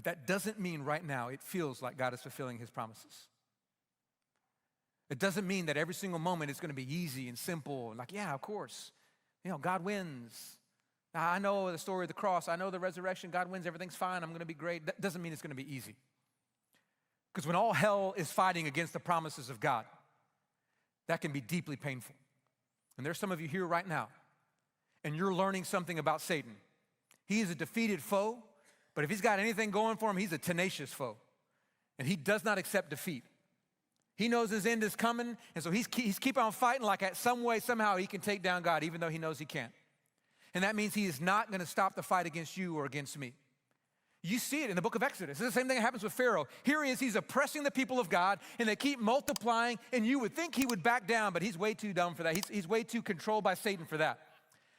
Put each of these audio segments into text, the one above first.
But that doesn't mean right now it feels like God is fulfilling his promises. It doesn't mean that every single moment is going to be easy and simple and like, yeah, of course, God wins. I know the story of the cross. I know the resurrection. God wins. Everything's fine. I'm going to be great. That doesn't mean it's going to be easy. Because when all hell is fighting against the promises of God, that can be deeply painful. And there's some of you here right now, and you're learning something about Satan. He is a defeated foe, but if he's got anything going for him, he's a tenacious foe. And he does not accept defeat. He knows his end is coming, and so he's keep on fighting like at some way, somehow he can take down God, even though he knows he can't. And that means he is not going to stop the fight against you or against me. You see it in the book of Exodus. It's the same thing that happens with Pharaoh. Here he is, he's oppressing the people of God, and they keep multiplying, and you would think he would back down, but he's way too dumb for that. He's way too controlled by Satan for that.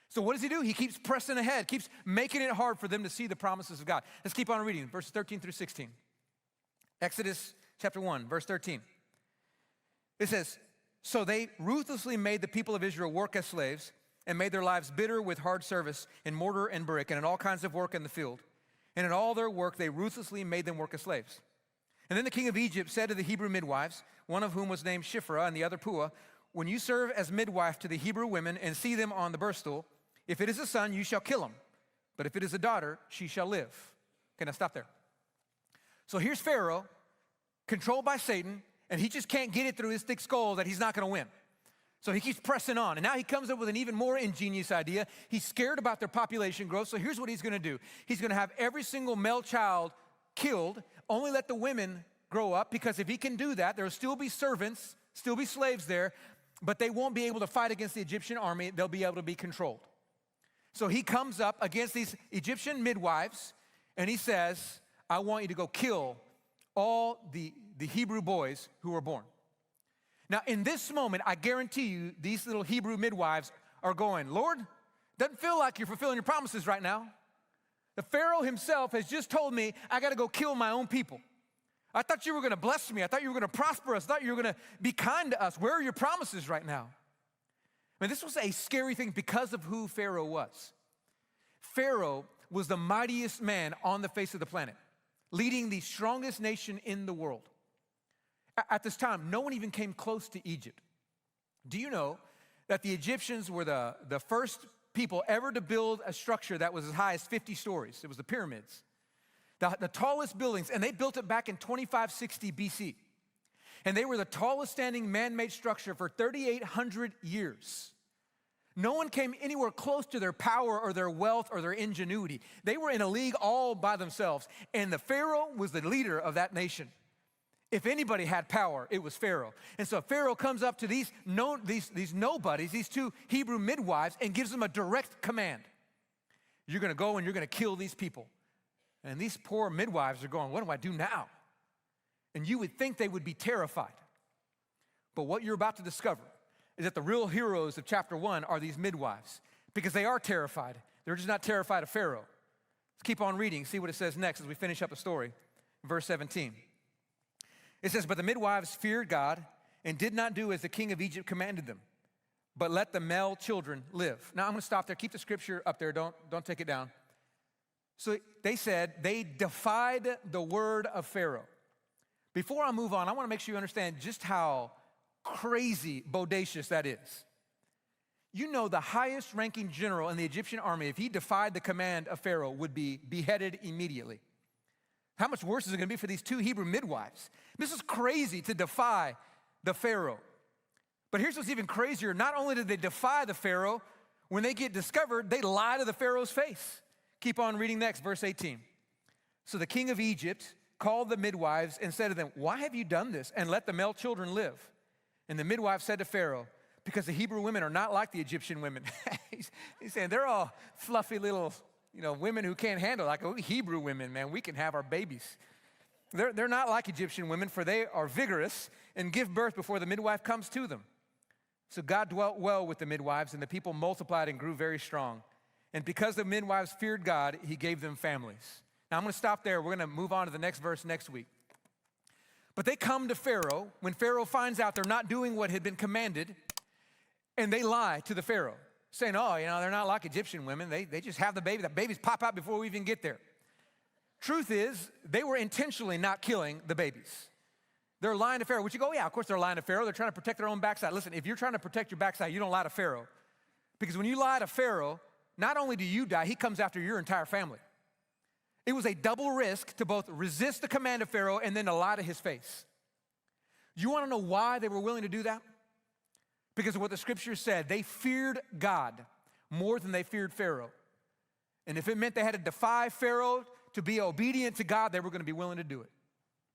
So what does he do? He keeps pressing ahead, keeps making it hard for them to see the promises of God. Let's keep on reading, verses 13 through 16. Exodus chapter 1, verse 13. It says, so they ruthlessly made the people of Israel work as slaves and made their lives bitter with hard service in mortar and brick and in all kinds of work in the field. And in all their work, they ruthlessly made them work as slaves. And then the king of Egypt said to the Hebrew midwives, one of whom was named Shiphrah and the other Puah, when you serve as midwife to the Hebrew women and see them on the birth stool, if it is a son, you shall kill him. But if it is a daughter, she shall live. Okay, now stop there. So here's Pharaoh, controlled by Satan, and he just can't get it through his thick skull that he's not going to win. So he keeps pressing on. And now he comes up with an even more ingenious idea. He's scared about their population growth. So here's what he's going to do. He's going to have every single male child killed, only let the women grow up, because if he can do that, there will still be servants, still be slaves there, but they won't be able to fight against the Egyptian army. They'll be able to be controlled. So he comes up against these Egyptian midwives, and he says, I want you to go kill all the Hebrew boys who were born. Now, in this moment, I guarantee you, these little Hebrew midwives are going, Lord, doesn't feel like you're fulfilling your promises right now. The Pharaoh himself has just told me I got to go kill my own people. I thought you were going to bless me. I thought you were going to prosper us. I thought you were going to be kind to us. Where are your promises right now? I mean, this was a scary thing because of who Pharaoh was. Pharaoh was the mightiest man on the face of the planet, leading the strongest nation in the world. At this time, no one even came close to Egypt. Do you know that the Egyptians were the first people ever to build a structure that was as high as 50 stories? It was the pyramids. The tallest buildings, and they built it back in 2560 BC. And they were the tallest standing man-made structure for 3,800 years. No one came anywhere close to their power or their wealth or their ingenuity. They were in a league all by themselves, and the Pharaoh was the leader of that nation. If anybody had power, it was Pharaoh. And so Pharaoh comes up to these nobodies, these two Hebrew midwives, and gives them a direct command. You're going to go and you're going to kill these people. And these poor midwives are going, what do I do now? And you would think they would be terrified. But what you're about to discover is that the real heroes of chapter 1 are these midwives, because they are terrified. They're just not terrified of Pharaoh. Let's keep on reading, see what it says next as we finish up the story. Verse 17. It says, but the midwives feared God and did not do as the king of Egypt commanded them, but let the male children live. Now I'm going to stop there. Keep the scripture up there. Don't take it down. So they said they defied the word of Pharaoh. Before I move on, I want to make sure you understand just how crazy bodacious that is. You know, the highest ranking general in the Egyptian army, if he defied the command of Pharaoh, would be beheaded immediately. How much worse is it going to be for these two Hebrew midwives? This is crazy to defy the Pharaoh. But here's what's even crazier. Not only did they defy the Pharaoh, when they get discovered, they lie to the Pharaoh's face. Keep on reading next, verse 18. So the king of Egypt called the midwives and said to them, why have you done this? And let the male children live. And the midwife said to Pharaoh, because the Hebrew women are not like the Egyptian women. He's saying they're all fluffy little, women who can't handle, like Hebrew women, man, we can have our babies. They're not like Egyptian women, for they are vigorous and give birth before the midwife comes to them. So God dwelt well with the midwives, and the people multiplied and grew very strong. And because the midwives feared God, he gave them families. Now I'm going to stop there. We're going to move on to the next verse next week. But they come to Pharaoh when Pharaoh finds out they're not doing what had been commanded, and they lie to the Pharaoh, saying, they're not like Egyptian women. They just have the baby. The babies pop out before we even get there. Truth is, they were intentionally not killing the babies. They're lying to Pharaoh, which you go, yeah, of course they're lying to Pharaoh. They're trying to protect their own backside. Listen, if you're trying to protect your backside, you don't lie to Pharaoh. Because when you lie to Pharaoh, not only do you die, he comes after your entire family. It was a double risk to both resist the command of Pharaoh and then to lie to his face. You want to know why they were willing to do that? Because of what the scripture said. They feared God more than they feared Pharaoh. And if it meant they had to defy Pharaoh to be obedient to God, they were going to be willing to do it.